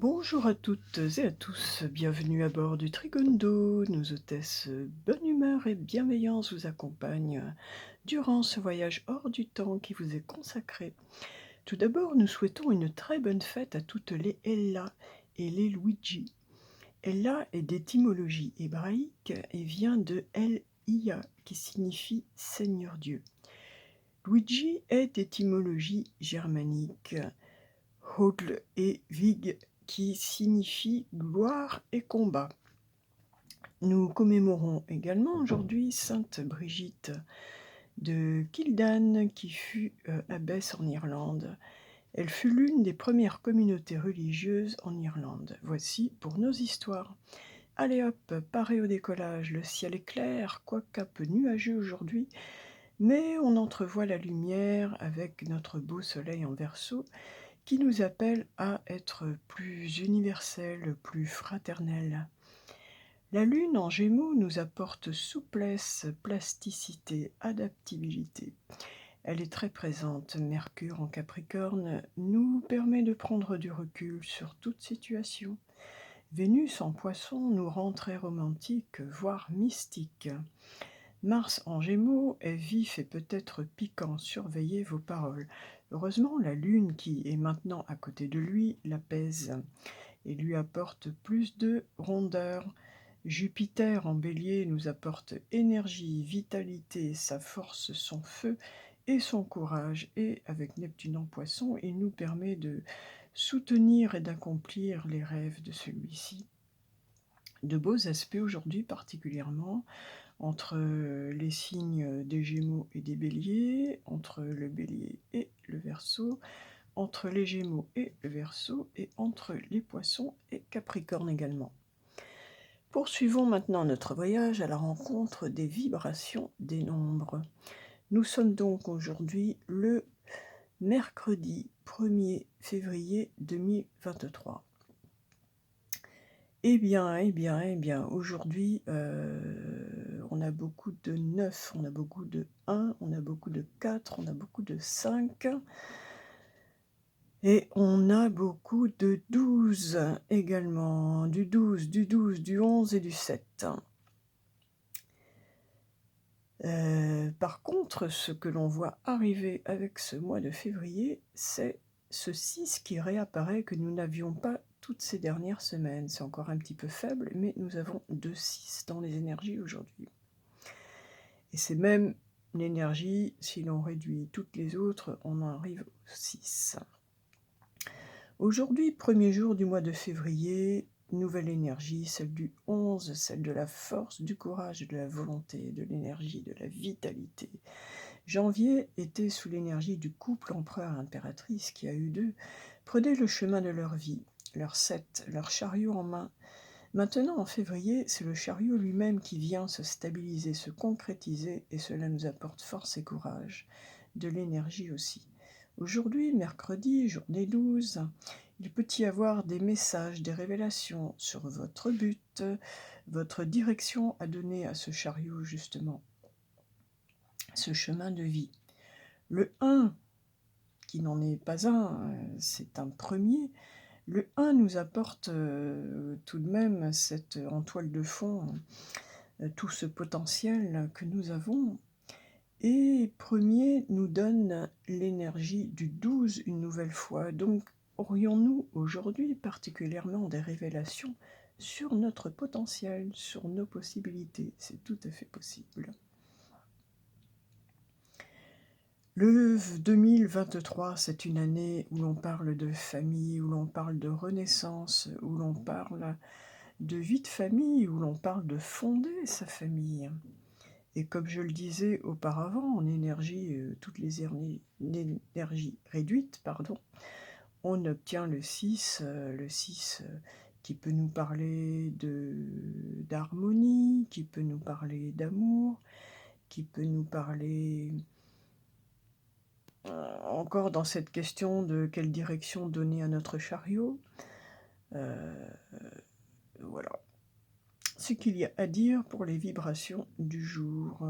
Bonjour à toutes et à tous, bienvenue à bord du Trigundo. Nos hôtesses bonne humeur et bienveillance vous accompagnent durant ce voyage hors du temps qui vous est consacré. Tout d'abord, nous souhaitons une très bonne fête à toutes les Ella et les Luigi. Ella est d'étymologie hébraïque et vient de El-Iya qui signifie Seigneur Dieu. Luigi est d'étymologie germanique, Hodl et Vig qui signifie gloire et combat. Nous commémorons également aujourd'hui Sainte Brigitte de Kildare qui fut abbesse en Irlande. Elle fut l'une des premières communautés religieuses en Irlande. Voici pour nos histoires. Allez hop, paré au décollage, le ciel est clair, quoique un peu nuageux aujourd'hui, mais on entrevoit la lumière avec notre beau soleil en Verseau qui nous appelle à être plus universels, plus fraternels. La Lune en Gémeaux nous apporte souplesse, plasticité, adaptabilité. Elle est très présente. Mercure en Capricorne nous permet de prendre du recul sur toute situation. Vénus en Poisson nous rend très romantiques, voire mystiques. Mars en Gémeaux est vif et peut-être piquant, surveillez vos paroles. Heureusement, la Lune, qui est maintenant à côté de lui, l'apaise et lui apporte plus de rondeur. Jupiter en Bélier nous apporte énergie, vitalité, sa force, son feu et son courage. Et avec Neptune en Poisson, il nous permet de soutenir et d'accomplir les rêves de celui-ci. De beaux aspects aujourd'hui particulièrement, entre les signes des Gémeaux et des Béliers, entre le Bélier et le Verseau, entre les Gémeaux et le Verseau, et entre les Poissons et Capricorne également. Poursuivons maintenant notre voyage à la rencontre des vibrations des nombres. Nous sommes donc aujourd'hui le mercredi 1er février 2023. Eh bien, aujourd'hui, on a beaucoup de 9, on a beaucoup de 1, on a beaucoup de 4, on a beaucoup de 5, et on a beaucoup de 12 également, du 12, du 11 et du 7. Par contre, ce que l'on voit arriver avec ce mois de février, c'est ce 6 qui réapparaît que nous n'avions pas toutes ces dernières semaines. C'est encore un petit peu faible, mais nous avons 2 6 dans les énergies aujourd'hui. Et c'est même l'énergie, si l'on réduit toutes les autres, on en arrive au 6. Aujourd'hui, premier jour du mois de février, nouvelle énergie, celle du 11, celle de la force, du courage, de la volonté, de l'énergie, de la vitalité. Janvier était sous l'énergie du couple empereur-impératrice qui a eu d'eux, prenaient le chemin de leur vie, leur 7, leur chariot en main. Maintenant, en février, c'est le chariot lui-même qui vient se stabiliser, se concrétiser, et cela nous apporte force et courage, de l'énergie aussi. Aujourd'hui, mercredi, journée 12, il peut y avoir des messages, des révélations sur votre but, votre direction à donner à ce chariot, justement, ce chemin de vie. Le 1, qui n'en est pas un, c'est un premier. Le 1 nous apporte tout de même en toile de fond tout ce potentiel que nous avons. Et premier nous donne l'énergie du 12 une nouvelle fois. Donc, aurions-nous aujourd'hui particulièrement des révélations sur notre potentiel, sur nos possibilités? C'est tout à fait possible. Le 2023, c'est une année où l'on parle de famille, où l'on parle de renaissance, où l'on parle de vie de famille, où l'on parle de fonder sa famille. Et comme je le disais auparavant, en énergie, toutes les énergies réduites, on obtient le 6, qui peut nous parler d'harmonie, qui peut nous parler d'amour, qui peut nous parler encore dans cette question de quelle direction donner à notre chariot. Voilà ce qu'il y a à dire pour les vibrations du jour.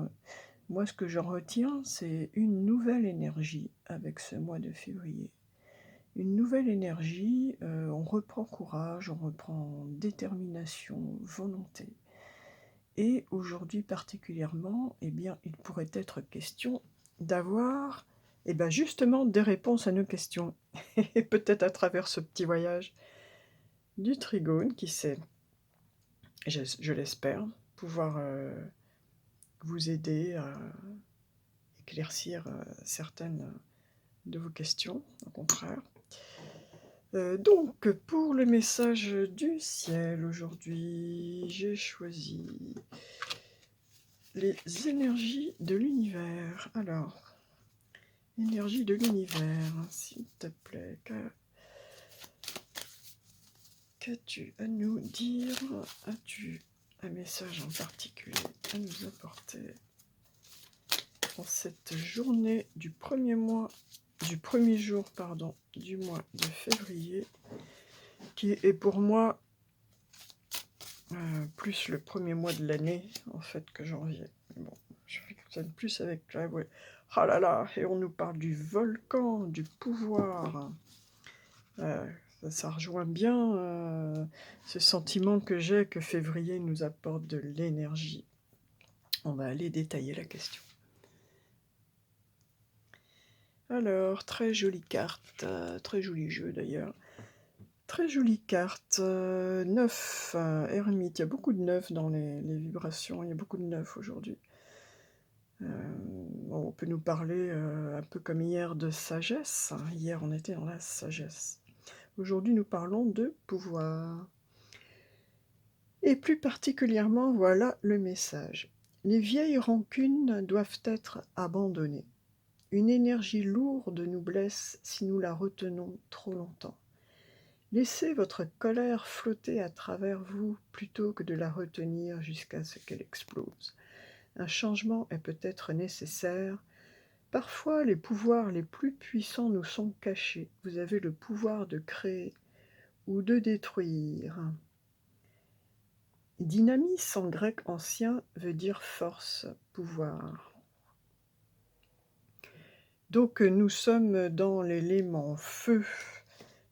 Moi, ce que j'en retiens, c'est une nouvelle énergie avec ce mois de février. Une nouvelle énergie, on reprend courage, on reprend détermination, volonté. Et aujourd'hui particulièrement, eh bien, il pourrait être question d'avoir, eh ben, justement des réponses à nos questions. Et peut-être à travers ce petit voyage du Trigone, qui sait, je l'espère, pouvoir vous aider à éclaircir certaines de vos questions, au contraire. Donc, pour le message du ciel aujourd'hui, j'ai choisi les énergies de l'univers. Alors, énergie de l'univers, s'il te plaît, qu'as-tu à nous dire? As-tu un message en particulier à nous apporter en cette journée du premier jour, pardon, du mois de février, qui est pour moi plus le premier mois de l'année, en fait, que janvier. Bon, je fonctionne plus avec là, ouais. Ah là là, et on nous parle du volcan, du pouvoir. Ça rejoint bien ce sentiment que j'ai que février nous apporte de l'énergie. On va aller détailler la question. Alors, très jolie carte, très joli jeu d'ailleurs. Très jolie carte, 9, ermite. Il y a beaucoup de 9 dans les vibrations, il y a beaucoup de 9 aujourd'hui. On peut nous parler un peu comme hier de sagesse. Hier, on était dans la sagesse. Aujourd'hui, nous parlons de pouvoir. Et plus particulièrement, voilà le message. Les vieilles rancunes doivent être abandonnées. Une énergie lourde nous blesse si nous la retenons trop longtemps. Laissez votre colère flotter à travers vous plutôt que de la retenir jusqu'à ce qu'elle explose. Un changement est peut-être nécessaire. Parfois, les pouvoirs les plus puissants nous sont cachés. Vous avez le pouvoir de créer ou de détruire. Dynamis en grec ancien veut dire force, pouvoir. Donc nous sommes dans l'élément feu.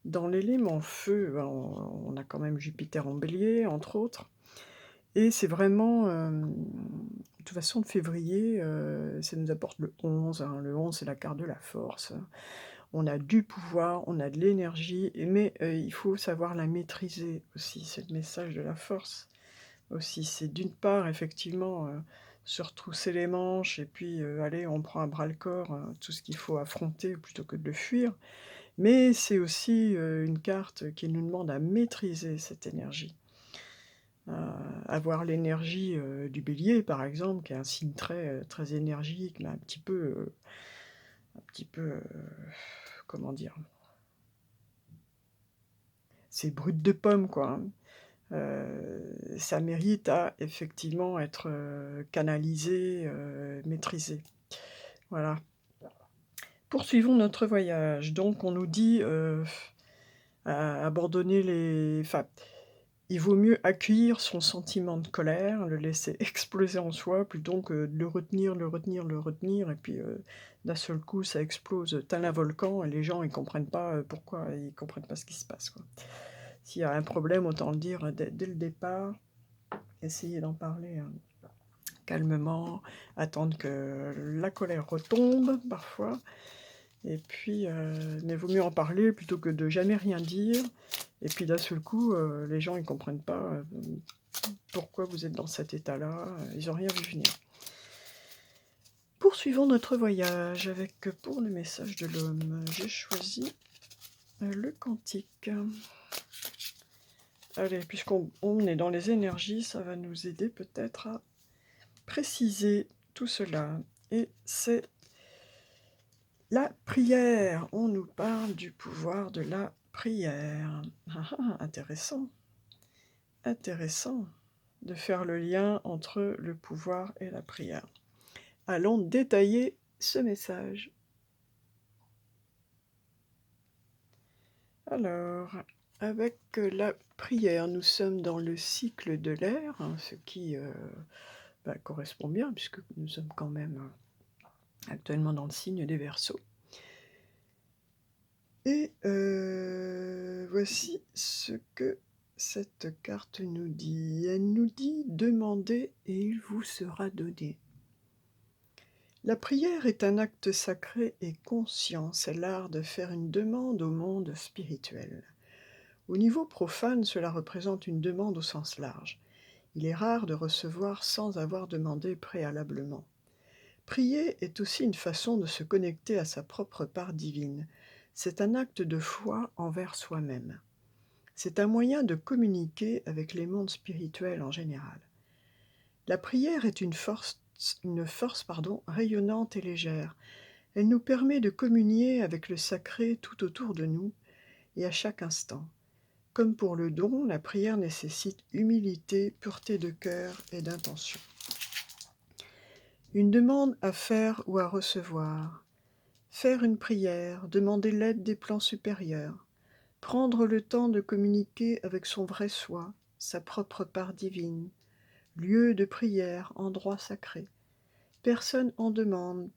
Dans l'élément feu, on a quand même Jupiter en bélier, entre autres. Et c'est vraiment, de toute façon, de février, ça nous apporte le 11. Hein. Le 11, c'est la carte de la force. On a du pouvoir, on a de l'énergie, mais il faut savoir la maîtriser aussi. C'est le message de la force aussi. C'est d'une part, effectivement, se retrousser les manches et puis, allez, on prend à bras-le-corps tout ce qu'il faut affronter plutôt que de le fuir. Mais c'est aussi une carte qui nous demande à maîtriser cette énergie. Avoir l'énergie du bélier, par exemple, qui est un signe très énergique, mais un petit peu, comment dire, c'est brut de pomme, quoi. Ça mérite à effectivement être canalisé, maîtrisé. Voilà. Poursuivons notre voyage. Donc on nous dit abandonner les... Enfin, il vaut mieux accueillir son sentiment de colère, le laisser exploser en soi, plutôt que de le retenir, et puis d'un seul coup ça explose tel un volcan, et les gens ils comprennent pas pourquoi, ils comprennent pas ce qui se passe, quoi. S'il y a un problème, autant le dire dès le départ, essayer d'en parler calmement, attendre que la colère retombe parfois, et puis mais vaut mieux en parler plutôt que de jamais rien dire, et puis d'un seul coup les gens ils comprennent pas pourquoi vous êtes dans cet état-là, ils n'ont rien vu venir. Poursuivons notre voyage avec, pour le message de l'homme, j'ai choisi le cantique. Allez, puisqu'on est dans les énergies, ça va nous aider peut-être à préciser tout cela. Et c'est la prière. On nous parle du pouvoir de la prière. Intéressant. Intéressant de faire le lien entre le pouvoir et la prière. Allons détailler ce message. Alors, avec la prière, nous sommes dans le cycle de l'air, hein, ce qui correspond bien, puisque nous sommes quand même actuellement dans le signe des Verseaux. Et voici ce que cette carte nous dit. Elle nous dit: «Demandez et il vous sera donné». La prière est un acte sacré et conscient, c'est l'art de faire une demande au monde spirituel. Au niveau profane, cela représente une demande au sens large. Il est rare de recevoir sans avoir demandé préalablement. Prier est aussi une façon de se connecter à sa propre part divine. C'est un acte de foi envers soi-même. C'est un moyen de communiquer avec les mondes spirituels en général. La prière est une force rayonnante et légère. Elle nous permet de communier avec le sacré tout autour de nous et à chaque instant. Comme pour le don, la prière nécessite humilité, pureté de cœur et d'intention. Une demande à faire ou à recevoir. Faire une prière, demander l'aide des plans supérieurs. Prendre le temps de communiquer avec son vrai soi, sa propre part divine. Lieu de prière, endroit sacré. Personne en demande,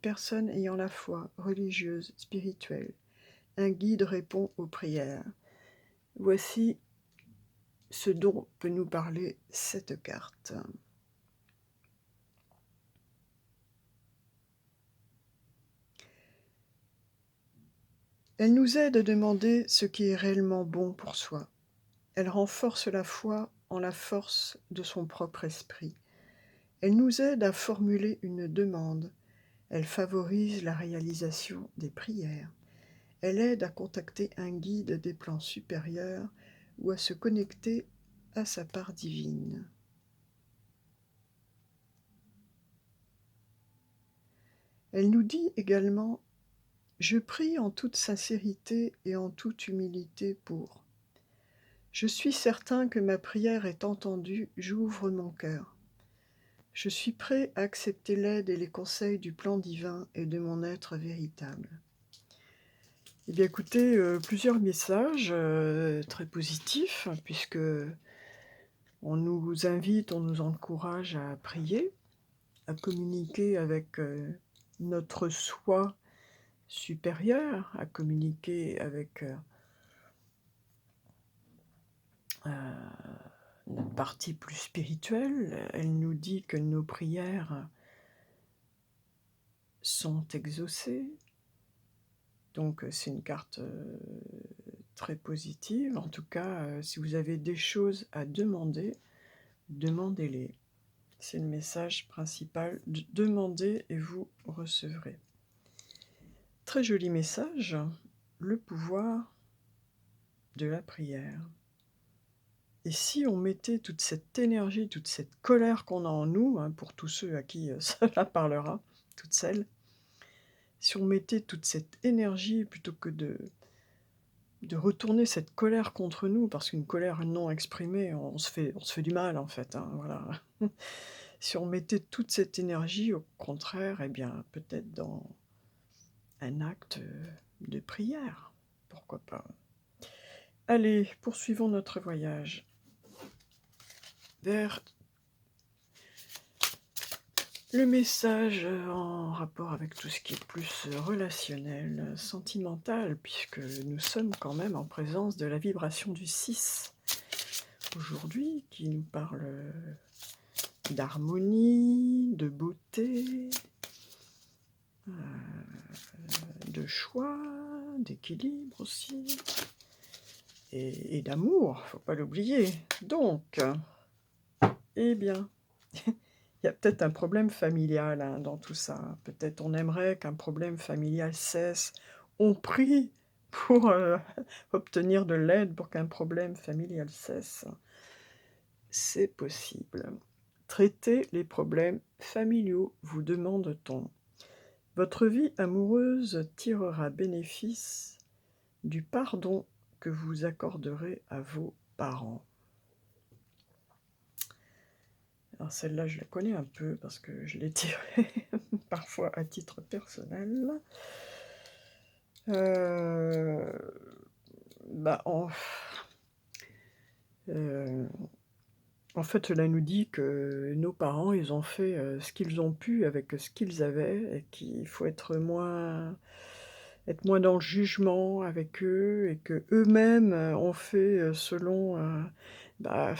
personne ayant la foi, religieuse, spirituelle. Un guide répond aux prières. Voici ce dont peut nous parler cette carte. Elle nous aide à demander ce qui est réellement bon pour soi. Elle renforce la foi en la force de son propre esprit. Elle nous aide à formuler une demande. Elle favorise la réalisation des prières. Elle aide à contacter un guide des plans supérieurs ou à se connecter à sa part divine. Elle nous dit également: je prie en toute sincérité et en toute humilité pour. Je suis certain que ma prière est entendue, j'ouvre mon cœur. Je suis prêt à accepter l'aide et les conseils du plan divin et de mon être véritable. Eh bien écoutez, plusieurs messages très positifs, puisque on nous invite, on nous encourage à prier, à communiquer avec notre soi supérieur, à communiquer avec notre partie plus spirituelle. Elle nous dit que nos prières sont exaucées. Donc c'est une carte très positive. En tout cas, si vous avez des choses à demander, demandez-les. C'est le message principal. Demandez et vous recevrez. Très joli message. Le pouvoir de la prière. Et si on mettait toute cette énergie, toute cette colère qu'on a en nous, pour tous ceux à qui cela parlera, toutes celles, si on mettait toute cette énergie plutôt que de retourner cette colère contre nous, parce qu'une colère non exprimée, on se fait du mal en fait, voilà. Si on mettait toute cette énergie, au contraire, eh bien, peut-être dans un acte de prière, pourquoi pas. Allez, poursuivons notre voyage vers le message en rapport avec tout ce qui est plus relationnel, sentimental, puisque nous sommes quand même en présence de la vibration du 6 aujourd'hui, qui nous parle d'harmonie, de beauté, de choix, d'équilibre aussi, et d'amour, faut pas l'oublier. Donc, eh bien, il y a peut-être un problème familial dans tout ça. Peut-être on aimerait qu'un problème familial cesse. On prie pour obtenir de l'aide pour qu'un problème familial cesse. C'est possible. Traitez les problèmes familiaux, vous demande-t-on. Votre vie amoureuse tirera bénéfice du pardon que vous accorderez à vos parents. Alors celle-là, je la connais un peu parce que je l'ai tirée parfois à titre personnel. Bah, en fait, cela nous dit que nos parents, ils ont fait ce qu'ils ont pu avec ce qu'ils avaient et qu'il faut être moins être moins dans le jugement avec eux et que eux-mêmes ont fait, selon, bah,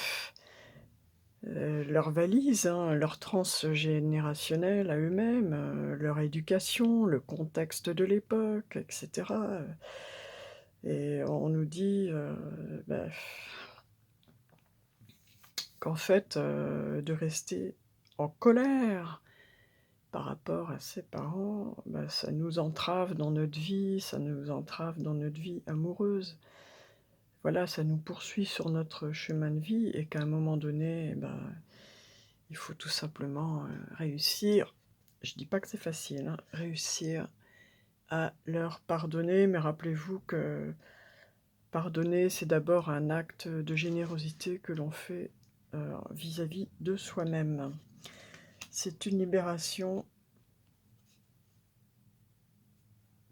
leurs valises, hein, leur transgénérationnel à eux-mêmes, leur éducation, le contexte de l'époque et cetera, et on nous dit, bah, qu'en fait, de rester en colère par rapport à ses parents, bah, ça nous entrave dans notre vie, ça nous entrave dans notre vie amoureuse. Voilà, ça nous poursuit sur notre chemin de vie et qu'à un moment donné, eh ben, il faut tout simplement, réussir, je dis pas que c'est facile, hein, réussir à leur pardonner, mais rappelez-vous que pardonner, c'est d'abord un acte de générosité que l'on fait, vis-à-vis de soi-même. C'est une libération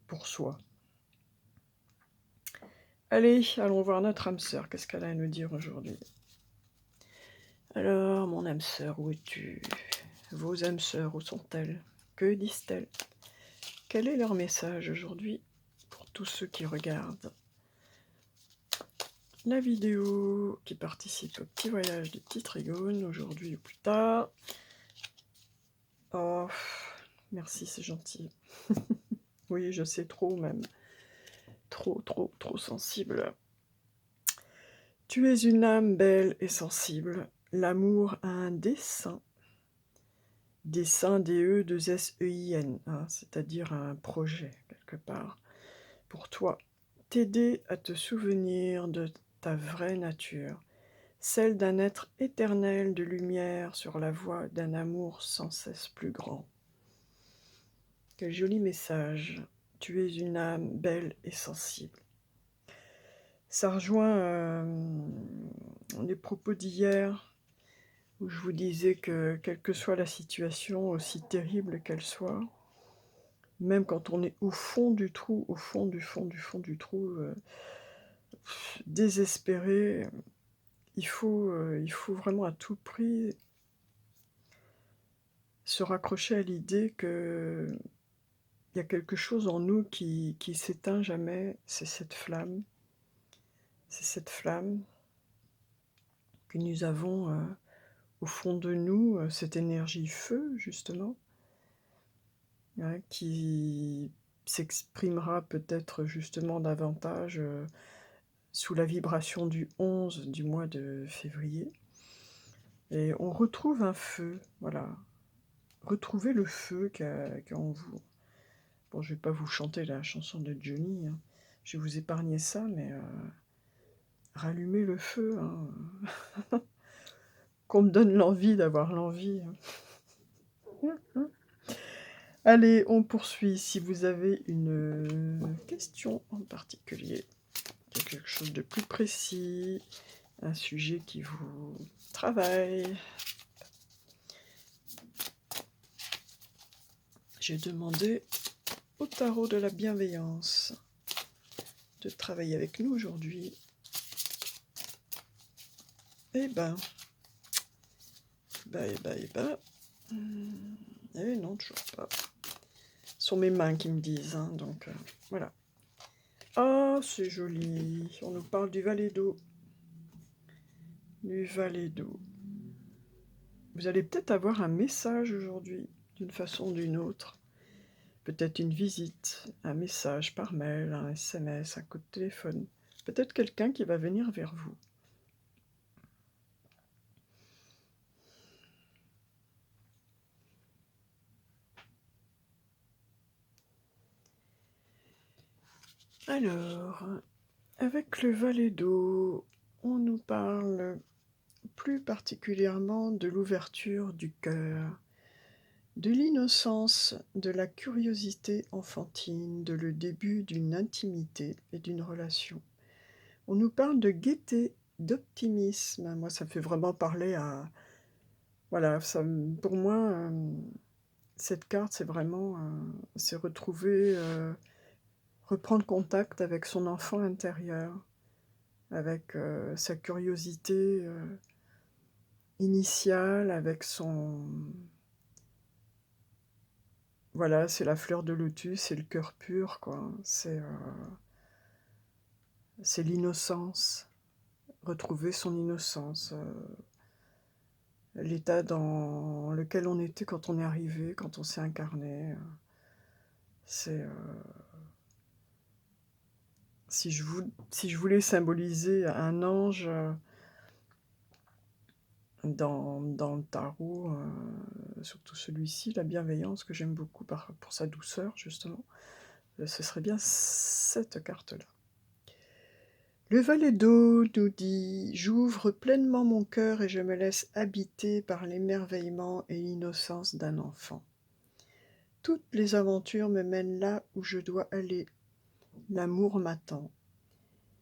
pour soi. Allez, allons voir notre âme sœur, qu'est-ce qu'elle a à nous dire aujourd'hui? Alors, mon âme sœur, où es-tu? Vos âmes sœurs, où sont-elles? Que disent-elles? Quel est leur message aujourd'hui pour tous ceux qui regardent la vidéo, qui participent au petit voyage du petit Trigone, aujourd'hui ou plus tard? Oh, merci, c'est gentil. Oui, je sais, trop même. Trop, trop, trop sensible. Tu es une âme belle et sensible. L'amour a un dessein. Dessein, D-E-2-S-E-I-N, hein, c'est-à-dire un projet, quelque part, pour toi. T'aider à te souvenir de ta vraie nature, celle d'un être éternel de lumière sur la voie d'un amour sans cesse plus grand. Quel joli message. Tu es une âme belle et sensible. Ça rejoint les propos d'hier, où je vous disais que, quelle que soit la situation, aussi terrible qu'elle soit, même quand on est au fond du trou, au fond du fond du fond du trou, désespéré, il faut vraiment à tout prix se raccrocher à l'idée qu'il y a quelque chose en nous qui s'éteint jamais, c'est cette flamme. C'est cette flamme que nous avons, au fond de nous, cette énergie feu justement, hein, qui s'exprimera peut-être justement davantage, sous la vibration du 11 du mois de février, et on retrouve un feu, voilà. Retrouvez le feu qu'a en vous. Bon, je vais pas vous chanter la chanson de Johnny, hein. Je vais vous épargner ça, mais rallumez le feu, hein, qu'on me donne l'envie d'avoir l'envie, hein. Allez, on poursuit. Si vous avez une question en particulier, quelque chose de plus précis, un sujet qui vous travaille, j'ai demandé au tarot de la bienveillance de travailler avec nous aujourd'hui. Eh ben, eh non, toujours pas. Ce sont mes mains qui me disent, hein, donc voilà. Ah, c'est joli. On nous parle du valet d'eau. Du valet d'eau. Vous allez peut-être avoir un message aujourd'hui, d'une façon ou d'une autre. Peut-être une visite, un message par mail, un SMS, un coup de téléphone. Peut-être quelqu'un qui va venir vers vous. Alors, avec le valet d'eau, on nous parle plus particulièrement de l'ouverture du cœur, de l'innocence, de la curiosité enfantine, de le début d'une intimité et d'une relation. On nous parle de gaieté, d'optimisme. Moi, ça me fait vraiment parler à... Voilà, pour moi, cette carte, c'est vraiment... c'est retrouver, reprendre contact avec son enfant intérieur, avec sa curiosité initiale, avec son... voilà, c'est la fleur de lotus, c'est le cœur pur, quoi. C'est l'innocence, retrouver son innocence, l'état dans lequel on était quand on est arrivé, quand on s'est incarné, c'est, si je voulais symboliser un ange, dans le tarot, surtout celui-ci, la bienveillance que j'aime beaucoup pour sa douceur justement, ce serait bien cette carte-là. Le valet d'eau nous dit: «J'ouvre pleinement mon cœur et je me laisse habiter par l'émerveillement et l'innocence d'un enfant. Toutes les aventures me mènent là où je dois aller. L'amour m'attend.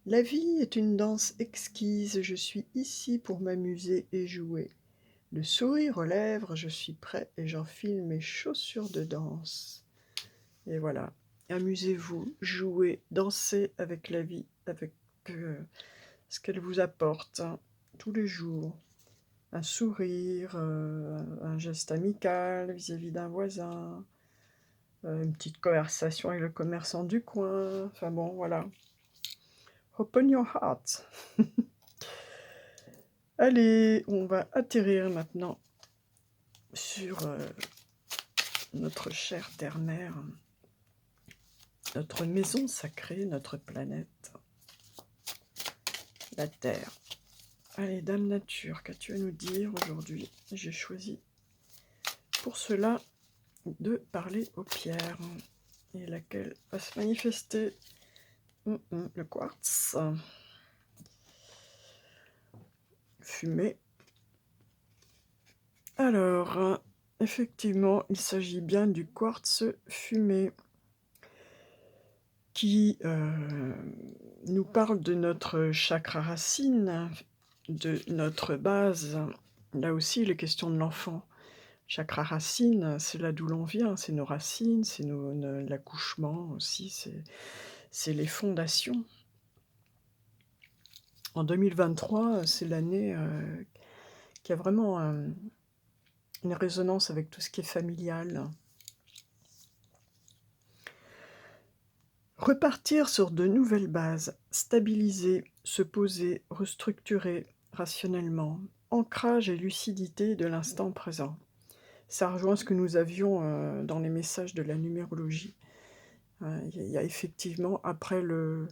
La vie est une danse exquise, je suis ici pour m'amuser et jouer. Le sourire aux lèvres, je suis prêt et j'enfile mes chaussures de danse.» Et voilà, amusez-vous, jouez, dansez avec la vie, avec ce qu'elle vous apporte, hein, tous les jours. Un sourire, un geste amical vis-à-vis d'un voisin, une petite conversation avec le commerçant du coin, enfin bon, voilà. Open your heart. Allez, on va atterrir maintenant sur notre chère terre-mère, notre maison sacrée, notre planète, la Terre. Allez, Dame Nature, qu'as-tu à nous dire aujourd'hui? J'ai choisi pour cela de parler aux pierres, et laquelle va se manifester. Le quartz, fumé. Alors, effectivement, il s'agit bien du quartz fumé qui nous parle de notre chakra racine, de notre base. Là aussi, il est question de l'enfant. Chakra racine, c'est là d'où l'on vient, c'est nos racines, c'est l'accouchement aussi, c'est les fondations. En 2023, c'est l'année qui a vraiment une résonance avec tout ce qui est familial. Repartir sur de nouvelles bases, stabiliser, se poser, restructurer rationnellement, ancrage et lucidité de l'instant présent. Ça rejoint ce que nous avions dans les messages de la numérologie. Il y a effectivement, après le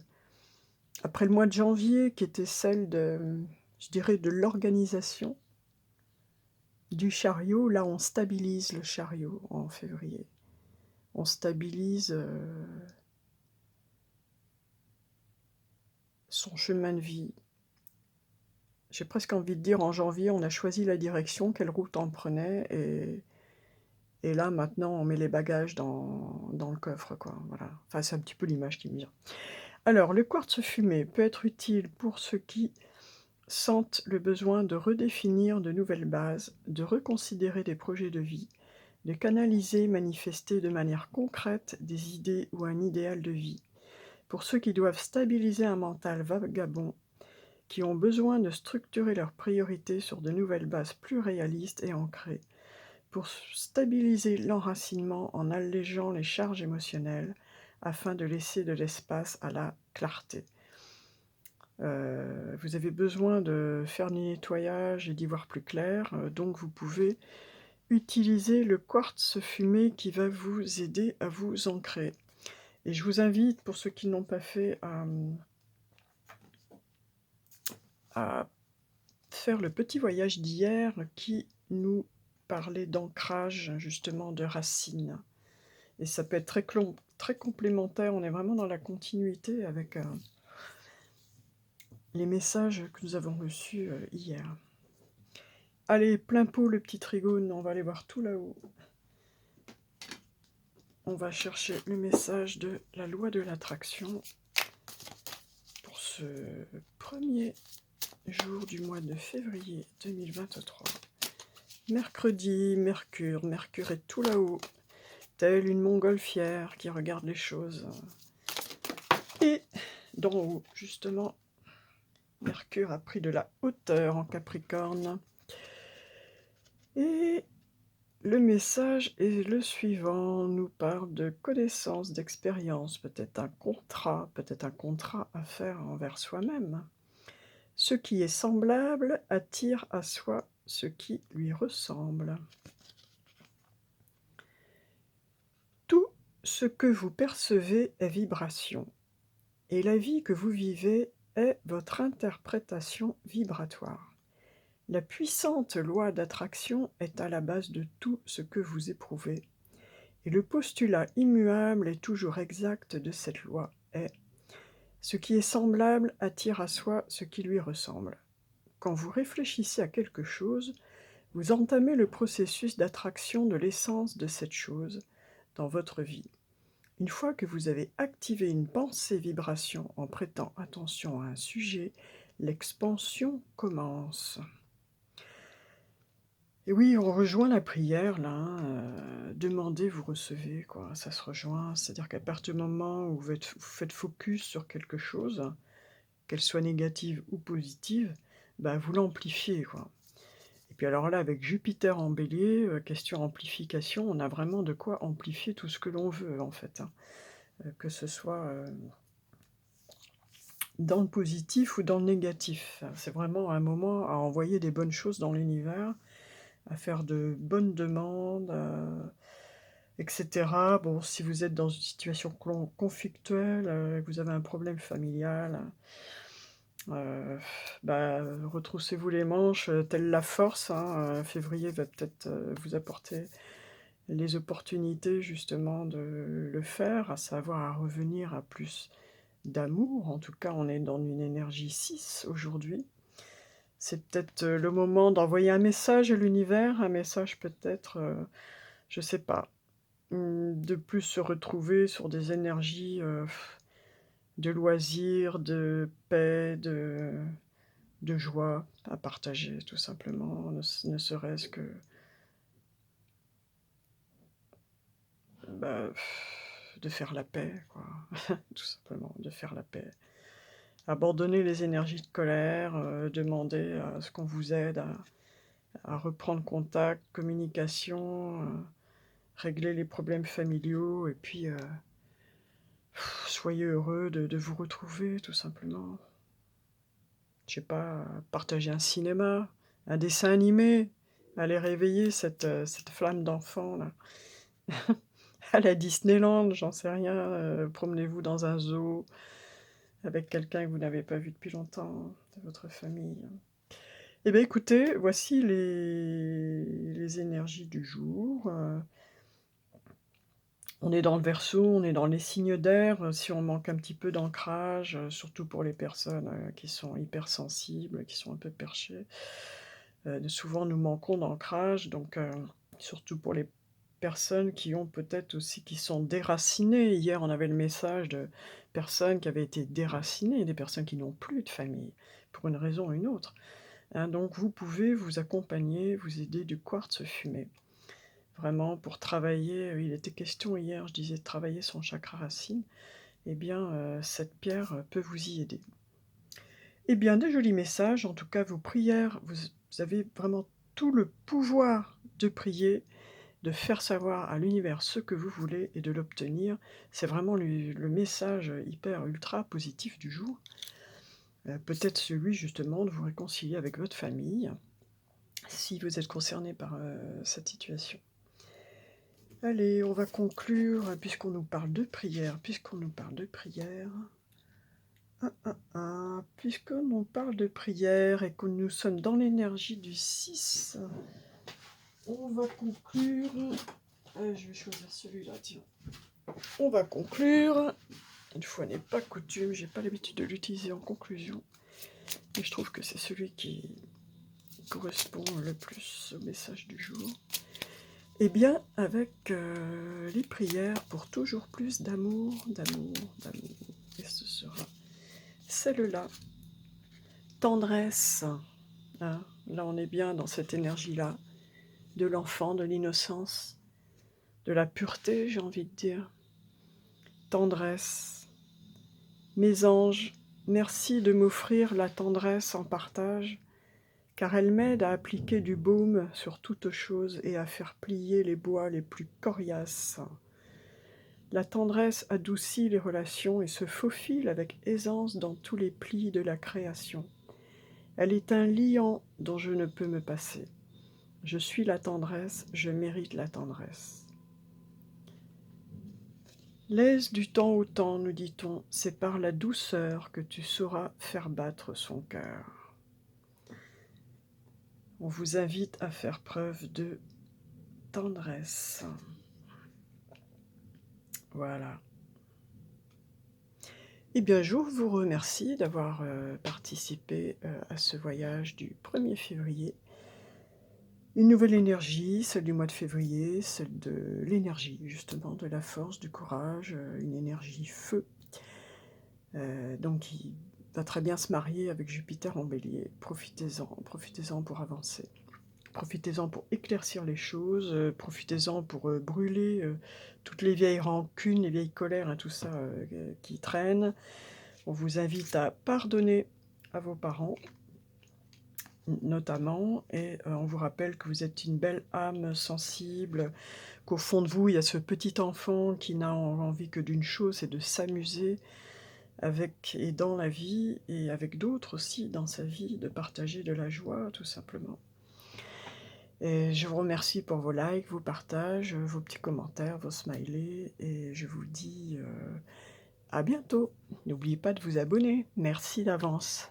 mois de janvier, qui était celle de, je dirais, de l'organisation du chariot, là on stabilise le chariot en février. On stabilise son chemin de vie. J'ai presque envie de dire, en janvier, on a choisi la direction, quelle route on prenait, et là, maintenant, on met les bagages dans le coffre, quoi, voilà. Enfin, c'est un petit peu l'image qui me vient. Alors, le quartz fumé peut être utile pour ceux qui sentent le besoin de redéfinir de nouvelles bases, de reconsidérer des projets de vie, de canaliser, manifester de manière concrète des idées ou un idéal de vie. Pour ceux qui doivent stabiliser un mental vagabond, qui ont besoin de structurer leurs priorités sur de nouvelles bases plus réalistes et ancrées, pour stabiliser l'enracinement en allégeant les charges émotionnelles, afin de laisser de l'espace à la clarté. Vous avez besoin de faire du nettoyage et d'y voir plus clair, donc vous pouvez utiliser le quartz fumé qui va vous aider à vous ancrer. Et je vous invite, pour ceux qui n'ont pas fait, à faire le petit voyage d'hier qui nous parlait d'ancrage, justement, de racines. Et ça peut être très complémentaire, on est vraiment dans la continuité avec les messages que nous avons reçus hier. Allez, plein pot le petit trigone, on va aller voir tout là-haut. On va chercher le message de la loi de l'attraction pour ce premier jour du mois de février 2023. Mercredi, Mercure est tout là-haut, telle une montgolfière qui regarde les choses. Et d'en haut, justement, Mercure a pris de la hauteur en Capricorne. Et Le message est le suivant, on nous parle de connaissances, d'expérience, peut-être un contrat à faire envers soi-même. Ce qui est semblable attire à soi ce qui lui ressemble. Tout ce que vous percevez est vibration, et la vie que vous vivez est votre interprétation vibratoire. La puissante loi d'attraction est à la base de tout ce que vous éprouvez, et le postulat immuable et toujours exact de cette loi est: ce qui est semblable attire à soi ce qui lui ressemble. Quand vous réfléchissez à quelque chose, vous entamez le processus d'attraction de l'essence de cette chose dans votre vie. Une fois que vous avez activé une pensée-vibration en prêtant attention à un sujet, l'expansion commence. Et oui, on rejoint la prière là, hein, demandez, vous recevez, quoi. Ça se rejoint, c'est-à-dire qu'à partir du moment où vous faites focus sur quelque chose, qu'elle soit négative ou positive, bah, vous l'amplifiez, quoi. Et puis alors là, avec Jupiter en Bélier, question amplification, on a vraiment de quoi amplifier tout ce que l'on veut, en fait, hein. Que ce soit, dans le positif ou dans le négatif. C'est vraiment un moment à envoyer des bonnes choses dans l'univers, à faire de bonnes demandes, et cetera. Bon, si vous êtes dans une situation conflictuelle, que vous avez un problème familial, heu, bah, retroussez-vous les manches, telle la force, hein, février va peut-être, vous apporter les opportunités justement de le faire, à savoir à revenir à plus d'amour. En tout cas, on est dans une énergie 6 aujourd'hui. C'est peut-être, le moment d'envoyer un message à l'univers, un message peut-être, je sais pas, de plus se retrouver sur des énergies, de loisirs, de paix, de joie à partager tout simplement, ne serait-ce que, bah, de faire la paix quoi, tout simplement, de faire la paix. Abandonner les énergies de colère, demander à ce qu'on vous aide à reprendre contact, communication, régler les problèmes familiaux et puis, soyez heureux de vous retrouver tout simplement. Je sais pas, partager un cinéma, un dessin animé, aller réveiller cette flamme d'enfant là. Aller à Disneyland, j'en sais rien, promenez-vous dans un zoo avec quelqu'un que vous n'avez pas vu depuis longtemps, de votre famille. Eh bien écoutez, voici les énergies du jour, on est dans le Verseau, on est dans les signes d'air, si on manque un petit peu d'ancrage, surtout pour les personnes, qui sont hypersensibles, qui sont un peu perchées, souvent nous manquons d'ancrage donc surtout pour les personnes qui ont peut-être aussi qui sont déracinées. Hier, on avait le message de personnes qui avaient été déracinées, des personnes qui n'ont plus de famille, pour une raison ou une autre, hein, donc vous pouvez vous accompagner, vous aider du quartz fumé. Vraiment pour travailler, il était question hier, je disais de travailler son chakra racine, eh bien, cette pierre, peut vous y aider. Eh bien, de jolis messages, en tout cas vos prières, vous avez vraiment tout le pouvoir de prier, de faire savoir à l'univers ce que vous voulez et de l'obtenir. C'est vraiment le message, hyper ultra positif du jour. Peut-être celui justement de vous réconcilier avec votre famille, si vous êtes concerné par, cette situation. Allez, on va conclure, puisqu'on nous parle de prière, puisqu'on nous parle de prière et que nous sommes dans l'énergie du 6, on va conclure, je vais choisir celui-là, tiens. On va conclure, une fois n'est pas coutume, j'ai pas l'habitude de l'utiliser en conclusion, mais je trouve que c'est celui qui correspond le plus au message du jour. Eh bien, avec les prières pour toujours plus d'amour, et ce sera celle-là, tendresse, hein. Là, on est bien dans cette énergie-là, de l'enfant, de l'innocence, de la pureté, j'ai envie de dire. Tendresse. Mes anges, merci de m'offrir la tendresse en partage, car elle m'aide à appliquer du baume sur toute chose et à faire plier les bois les plus coriaces. La tendresse adoucit les relations et se faufile avec aisance dans tous les plis de la création. Elle est un liant dont je ne peux me passer. Je suis la tendresse, je mérite la tendresse. Laisse du temps au temps, nous dit-on, c'est par la douceur que tu sauras faire battre son cœur. On vous invite à faire preuve de tendresse. Voilà. Eh bien, je vous remercie d'avoir participé à ce voyage du 1er février. Une nouvelle énergie, celle du mois de février, celle de l'énergie, justement, de la force, du courage, une énergie feu, donc qui va très bien se marier avec Jupiter en bélier. Profitez-en pour avancer. Profitez-en pour éclaircir les choses, profitez-en pour brûler toutes les vieilles rancunes, les vieilles colères, hein, tout ça qui traîne. On vous invite à pardonner à vos parents, notamment, et on vous rappelle que vous êtes une belle âme sensible, qu'au fond de vous, il y a ce petit enfant qui n'a envie que d'une chose, c'est de s'amuser avec et dans la vie, et avec d'autres aussi dans sa vie, de partager de la joie, tout simplement. Et je vous remercie pour vos likes, vos partages, vos petits commentaires, vos smileys, et je vous dis à bientôt. N'oubliez pas de vous abonner. Merci d'avance.